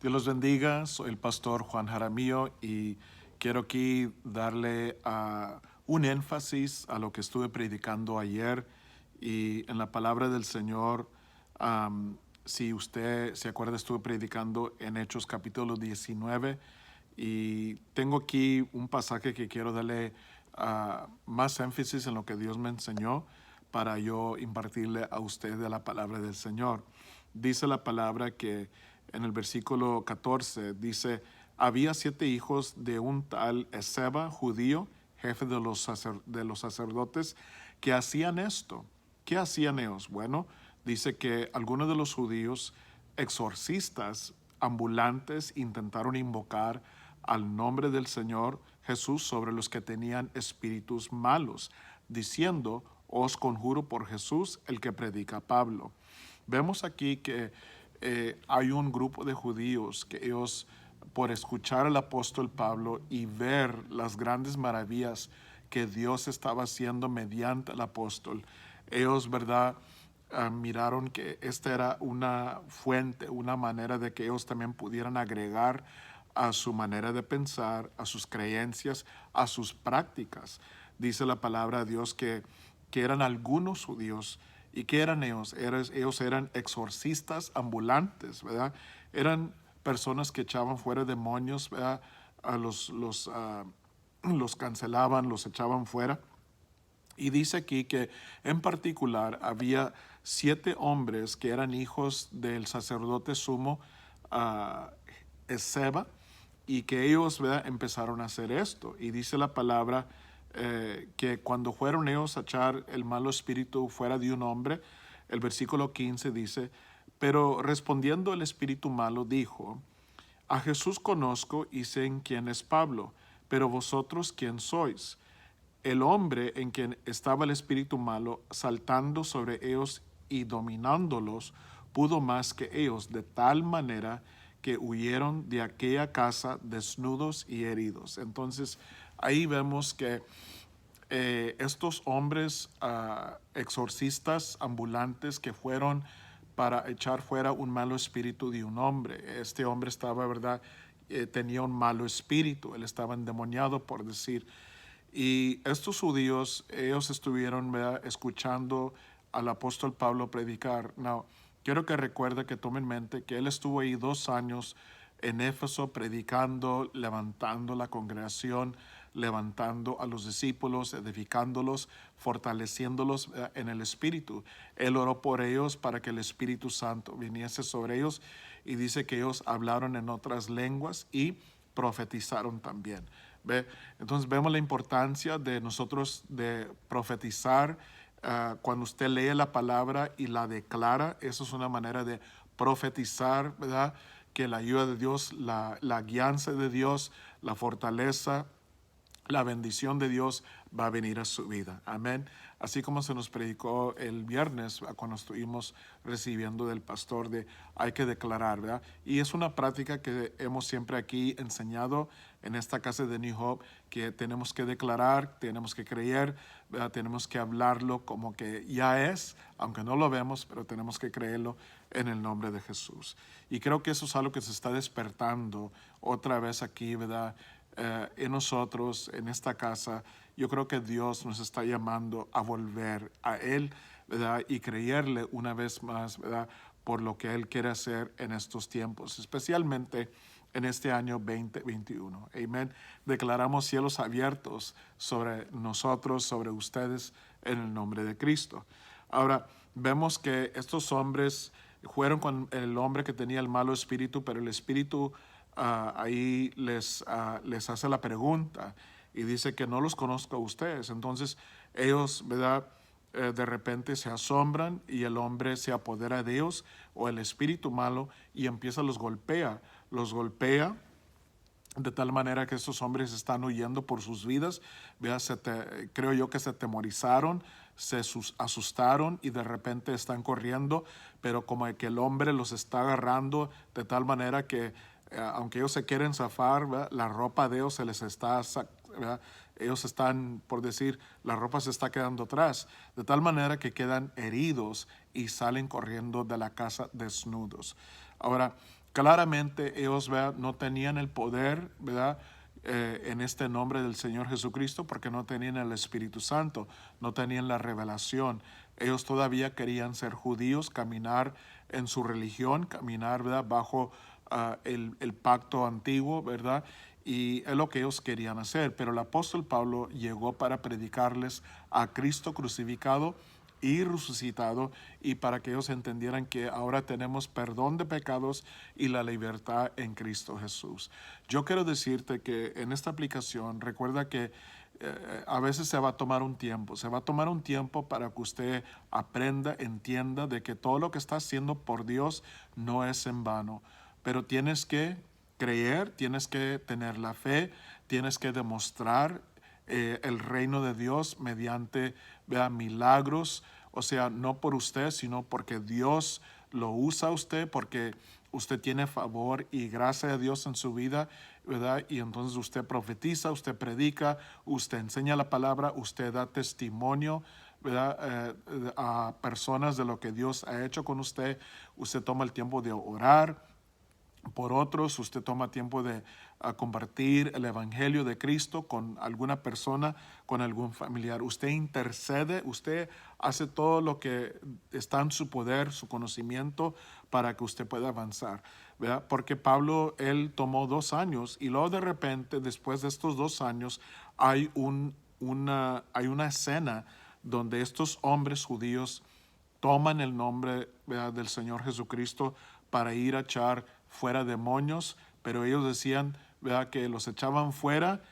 Dios los bendiga, soy el pastor Juan Jaramillo y quiero aquí darle un énfasis a lo que estuve predicando ayer y en la palabra del Señor. Si usted se acuerda, estuve predicando en Hechos capítulo 19 y tengo aquí un pasaje que quiero darle más énfasis en lo que Dios me enseñó para yo impartirle a usted de la palabra del Señor. Dice la palabra que en el versículo 14 dice: había 7 hijos de un tal Esceva, judío, jefe de los sacerdotes, que hacían esto. ¿Qué hacían ellos? Bueno, dice que algunos de los judíos exorcistas ambulantes intentaron invocar al nombre del Señor Jesús sobre los que tenían espíritus malos, diciendo: os conjuro por Jesús, el que predica Pablo. Vemos aquí que hay un grupo de judíos que ellos, por escuchar al apóstol Pablo y ver las grandes maravillas que Dios estaba haciendo mediante el apóstol, ellos, ¿verdad?, miraron que esta era una fuente, una manera de que ellos también pudieran agregar a su manera de pensar, a sus creencias, a sus prácticas. Dice la palabra de Dios que eran algunos judíos. ¿Y qué eran ellos? Ellos eran exorcistas ambulantes, ¿verdad? Eran personas que echaban fuera demonios, ¿verdad? Los cancelaban, los echaban fuera. Y dice aquí que en particular había 7 hombres que eran hijos del sacerdote sumo Esceva, y que ellos, ¿verdad?, empezaron a hacer esto. Y dice la palabra que cuando fueron ellos a echar el malo espíritu fuera de un hombre, el versículo 15 dice: pero respondiendo el espíritu malo dijo: a Jesús conozco y sé en quién es Pablo, pero vosotros quién sois. El hombre en quien estaba el espíritu malo, saltando sobre ellos y dominándolos, pudo más que ellos, de tal manera que huyeron de aquella casa desnudos y heridos. Entonces, ahí vemos que estos hombres exorcistas ambulantes que fueron para echar fuera un malo espíritu de un hombre. Este hombre estaba, ¿verdad? Tenía un malo espíritu, él estaba endemoniado, por decir. Y estos judíos, ellos estuvieron, ¿verdad?, escuchando al apóstol Pablo predicar. No, quiero que recuerde, que tome en mente que él estuvo ahí 2 años en Éfeso predicando, levantando la congregación, levantando a los discípulos, edificándolos, fortaleciéndolos en el Espíritu. Él oró por ellos para que el Espíritu Santo viniese sobre ellos, y dice que ellos hablaron en otras lenguas y profetizaron también. ¿Ve? Entonces vemos la importancia de nosotros de profetizar. Cuando usted lee la palabra y la declara, eso es una manera de profetizar, ¿verdad? Que la ayuda de Dios, la guianza de Dios, la fortaleza, la bendición de Dios va a venir a su vida. Amén. Así como se nos predicó el viernes cuando estuvimos recibiendo del pastor de hay que declarar, ¿verdad? Y es una práctica que hemos siempre aquí enseñado en esta casa de New Hope, que tenemos que declarar, tenemos que creer, ¿verdad? Tenemos que hablarlo como que ya es, aunque no lo vemos, pero tenemos que creerlo en el nombre de Jesús. Y creo que eso es algo que se está despertando otra vez aquí, ¿verdad? En nosotros, en esta casa. Yo creo que Dios nos está llamando a volver a Él, ¿verdad? Y creerle una vez más, ¿verdad?, por lo que Él quiere hacer en estos tiempos, especialmente en este año 2021. Amén. Declaramos cielos abiertos sobre nosotros, sobre ustedes, en el nombre de Cristo. Ahora, vemos que estos hombres fueron con el hombre que tenía el malo espíritu, pero el espíritu ahí les hace la pregunta y dice que no los conozco a ustedes. Entonces ellos, ¿verdad?, de repente se asombran y el hombre se apodera de ellos, o el espíritu malo, y empieza, los golpea de tal manera que estos hombres están huyendo por sus vidas. Creo yo que se atemorizaron, se asustaron y de repente están corriendo, pero como que el hombre los está agarrando de tal manera que aunque ellos se quieren zafar, ¿verdad?, la ropa de ellos se les está, ¿verdad?, ellos están, por decir, la ropa se está quedando atrás, de tal manera que quedan heridos y salen corriendo de la casa desnudos. Ahora, claramente ellos, ¿verdad?, no tenían el poder, ¿verdad?, en este nombre del Señor Jesucristo, porque no tenían el Espíritu Santo, no tenían la revelación. Ellos todavía querían ser judíos, caminar en su religión, caminar, ¿verdad?, bajo el pacto antiguo, ¿verdad? Y es lo que ellos querían hacer. Pero el apóstol Pablo llegó para predicarles a Cristo crucificado y resucitado, y para que ellos entendieran que ahora tenemos perdón de pecados y la libertad en Cristo Jesús. Yo quiero decirte que en esta aplicación, recuerda que a veces se va a tomar un tiempo para que usted aprenda, entienda de que todo lo que está haciendo por Dios no es en vano, pero tienes que creer, tienes que tener la fe, tienes que demostrar el reino de Dios mediante, vea, milagros, o sea, no por usted, sino porque Dios lo usa a usted, porque usted tiene favor y gracia de Dios en su vida, ¿verdad? Y entonces usted profetiza, usted predica, usted enseña la palabra, usted da testimonio, ¿verdad?, a personas de lo que Dios ha hecho con usted. Usted toma el tiempo de orar por otros, usted toma tiempo de compartir el Evangelio de Cristo con alguna persona, con algún familiar. Usted intercede, usted hace todo lo que está en su poder, su conocimiento, para que usted pueda avanzar, ¿verdad? Porque Pablo, él tomó 2 años y luego de repente, después de estos 2 años, hay una escena donde estos hombres judíos toman el nombre, ¿verdad?, del Señor Jesucristo para ir a echar fuera demonios, pero ellos decían, ¿verdad?, que los echaban fuera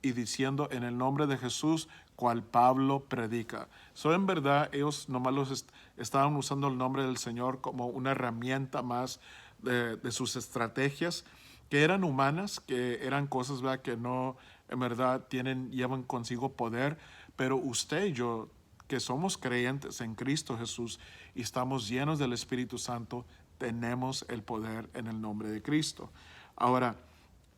y diciendo en el nombre de Jesús, cual Pablo predica. En verdad, ellos nomás estaban usando el nombre del Señor como una herramienta más de sus estrategias, que eran humanas, que eran cosas, ¿verdad?, que no, en verdad, llevan consigo poder, pero usted y yo, que somos creyentes en Cristo Jesús y estamos llenos del Espíritu Santo, tenemos el poder en el nombre de Cristo. Ahora,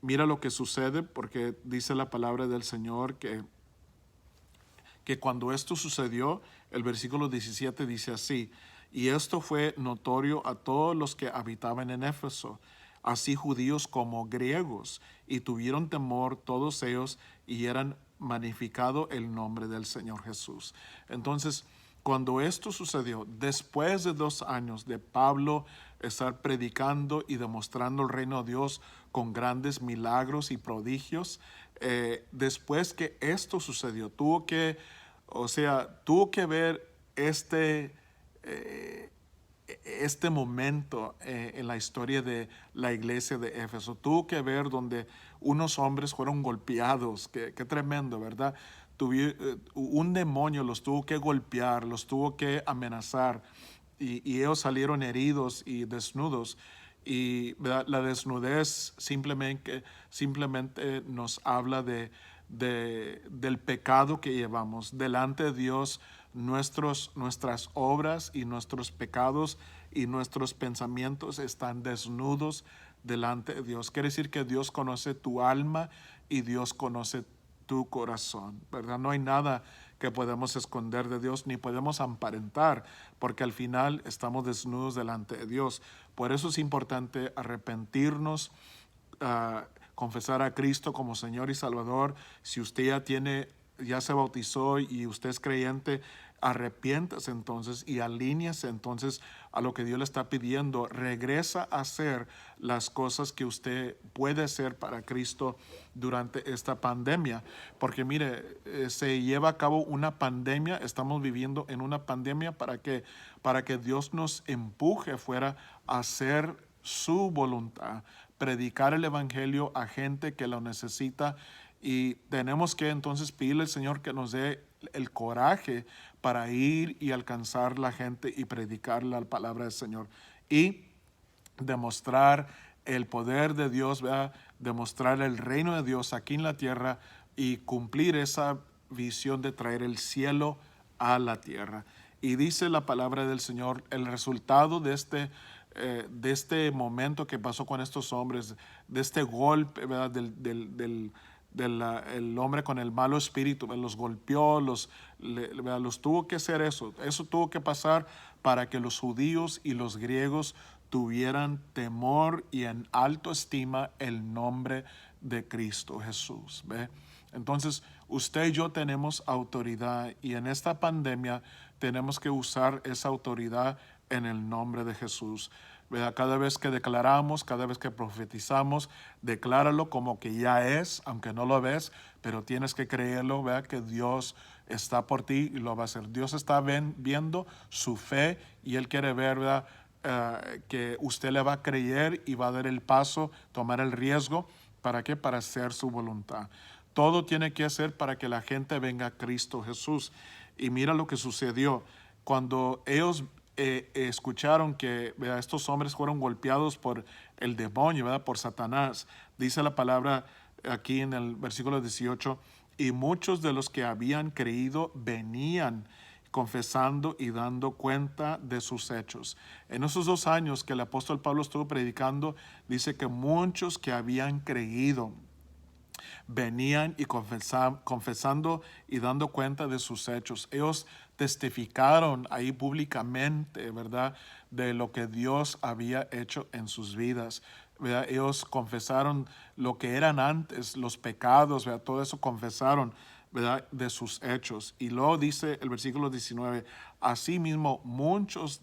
mira lo que sucede, porque dice la palabra del Señor que cuando esto sucedió, el versículo 17 dice así: y esto fue notorio a todos los que habitaban en Éfeso, así judíos como griegos, y tuvieron temor todos ellos y eran magnificado el nombre del Señor Jesús. Entonces, cuando esto sucedió, después de 2 años de Pablo estar predicando y demostrando el reino de Dios con grandes milagros y prodigios, después que esto sucedió, tuvo que ver este momento en la historia de la iglesia de Éfeso. Tuvo que ver donde unos hombres fueron golpeados. Qué tremendo, ¿verdad? Un demonio los tuvo que golpear, los tuvo que amenazar, y ellos salieron heridos y desnudos. Y, ¿verdad?, la desnudez simplemente nos habla del pecado que llevamos delante de Dios. Nuestras obras y nuestros pecados y nuestros pensamientos están desnudos delante de Dios. Quiere decir que Dios conoce tu alma y Dios conoce tu corazón, ¿verdad? No hay nada que podemos esconder de Dios ni podemos aparentar, porque al final estamos desnudos delante de Dios. Por eso es importante arrepentirnos, confesar a Cristo como Señor y Salvador. Si usted ya se bautizó y usted es creyente, arrepiéntase entonces y alíñese entonces a lo que Dios le está pidiendo. Regresa a hacer las cosas que usted puede hacer para Cristo durante esta pandemia, porque mire, se lleva a cabo una pandemia, estamos viviendo en una pandemia para que Dios nos empuje fuera a hacer su voluntad, predicar el evangelio a gente que lo necesita, y tenemos que entonces pedirle al Señor que nos dé el coraje para ir y alcanzar la gente y predicar la palabra del Señor y demostrar el poder de Dios, ¿verdad?, demostrar el reino de Dios aquí en la tierra y cumplir esa visión de traer el cielo a la tierra. Y dice la palabra del Señor, el resultado de este momento que pasó con estos hombres, de este golpe, ¿verdad?, el hombre con el malo espíritu, los golpeó, los tuvo que hacer eso tuvo que pasar para que los judíos y los griegos tuvieran temor y en alto estima el nombre de Cristo Jesús. ¿Ve? Entonces, usted y yo tenemos autoridad y en esta pandemia tenemos que usar esa autoridad en el nombre de Jesús. ¿Verdad? Cada vez que declaramos, cada vez que profetizamos, decláralo como que ya es, aunque no lo ves, pero tienes que creerlo, ¿verdad? Que Dios está por ti y lo va a hacer. Dios está viendo su fe y Él quiere ver, ¿verdad? Que usted le va a creer y va a dar el paso, tomar el riesgo. ¿Para qué? Para hacer su voluntad. Todo tiene que hacer para que la gente venga a Cristo Jesús. Y mira lo que sucedió. Cuando ellos escucharon que, ¿verdad?, estos hombres fueron golpeados por el demonio, ¿verdad?, por Satanás, dice la palabra aquí en el versículo 18, y muchos de los que habían creído venían confesando y dando cuenta de sus hechos. En esos 2 años que el apóstol Pablo estuvo predicando, dice que muchos que habían creído venían y confesando y dando cuenta de sus hechos. Ellos testificaron ahí públicamente, ¿verdad?, de lo que Dios había hecho en sus vidas. ¿Verdad? Ellos confesaron lo que eran antes, los pecados, ¿verdad? Todo eso confesaron, ¿verdad?, de sus hechos. Y luego dice el versículo 19, asimismo muchos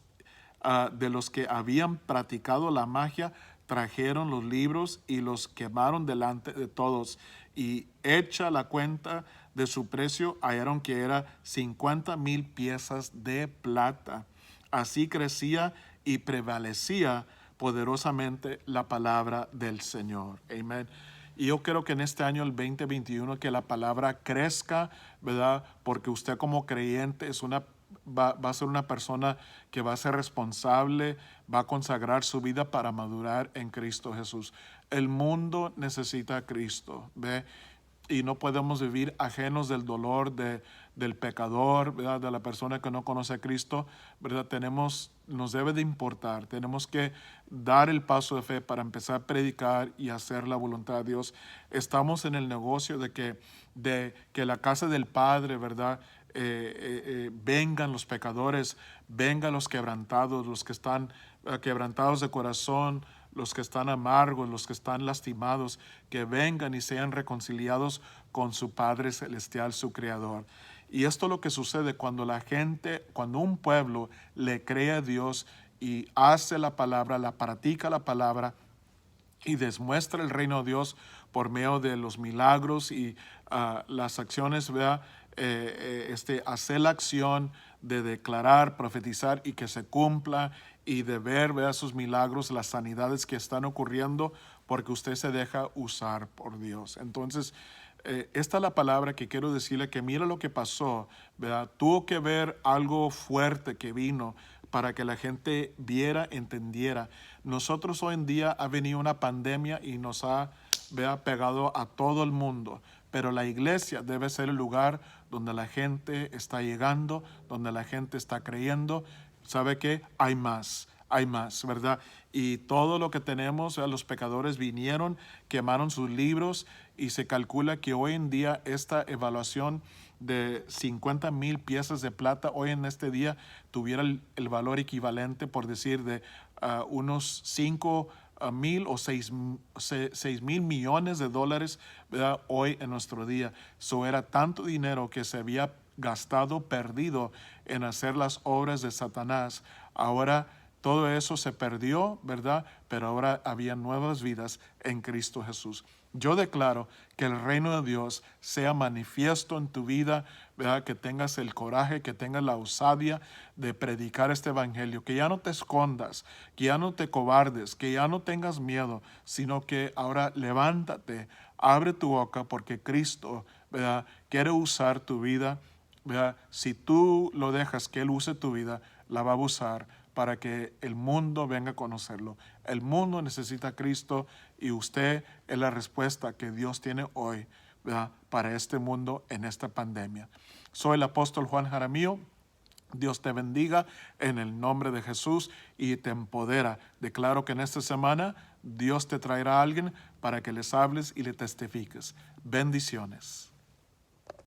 de los que habían practicado la magia trajeron los libros y los quemaron delante de todos, y hecha la cuenta de su precio, hallaron que era 50,000 piezas de plata. Así crecía y prevalecía poderosamente la palabra del Señor. Amén. Y yo creo que en este año, el 2021, que la palabra crezca, ¿verdad? Porque usted como creyente va a ser una persona que va a ser responsable, va a consagrar su vida para madurar en Cristo Jesús. El mundo necesita a Cristo, ¿ve? Y no podemos vivir ajenos del dolor del pecador, ¿verdad?, de la persona que no conoce a Cristo, ¿verdad? Nos debe de importar, tenemos que dar el paso de fe para empezar a predicar y hacer la voluntad de Dios. Estamos en el negocio de que la casa del Padre, ¿verdad?, vengan los pecadores, vengan los quebrantados, los que están quebrantados de corazón, los que están amargos, los que están lastimados, que vengan y sean reconciliados con su Padre Celestial, su Creador. Y esto es lo que sucede cuando cuando un pueblo le cree a Dios y hace la palabra, la practica la palabra y demuestra el reino de Dios por medio de los milagros y las acciones, ¿verdad? Hacer la acción de declarar, profetizar y que se cumpla, y de ver, ¿verdad?, sus milagros, las sanidades que están ocurriendo porque usted se deja usar por Dios. Entonces, esta es la palabra que quiero decirle, que mira lo que pasó, ¿verdad? Tuvo que ver algo fuerte que vino para que la gente viera, entendiera. Nosotros hoy en día ha venido una pandemia y nos ha, ¿verdad?, pegado a todo el mundo, pero la iglesia debe ser el lugar donde la gente está llegando, donde la gente está creyendo. ¿Sabe qué? Hay más, ¿verdad? Y todo lo que tenemos, los pecadores vinieron, quemaron sus libros, y se calcula que hoy en día esta evaluación de 50,000 piezas de plata, hoy en este día tuviera el valor equivalente, por decir, de unos 5,000 o 6,000 millones de dólares, ¿verdad?, hoy en nuestro día. Eso era tanto dinero que se había gastado, perdido en hacer las obras de Satanás. Ahora todo eso se perdió, ¿verdad? Pero ahora había nuevas vidas en Cristo Jesús. Yo declaro que el reino de Dios sea manifiesto en tu vida, ¿verdad? Que tengas el coraje, que tengas la osadía de predicar este evangelio, que ya no te escondas, que ya no te cobardes, que ya no tengas miedo, sino que ahora levántate, abre tu boca, porque Cristo, ¿verdad?, quiere usar tu vida, ¿verdad? Si tú lo dejas que Él use tu vida, la va a usar para que el mundo venga a conocerlo. El mundo necesita a Cristo y usted es la respuesta que Dios tiene hoy, ¿verdad?, para este mundo en esta pandemia. Soy el apóstol Juan Jaramillo. Dios te bendiga en el nombre de Jesús y te empodera. Declaro que en esta semana Dios te traerá a alguien para que les hables y le testifiques. Bendiciones.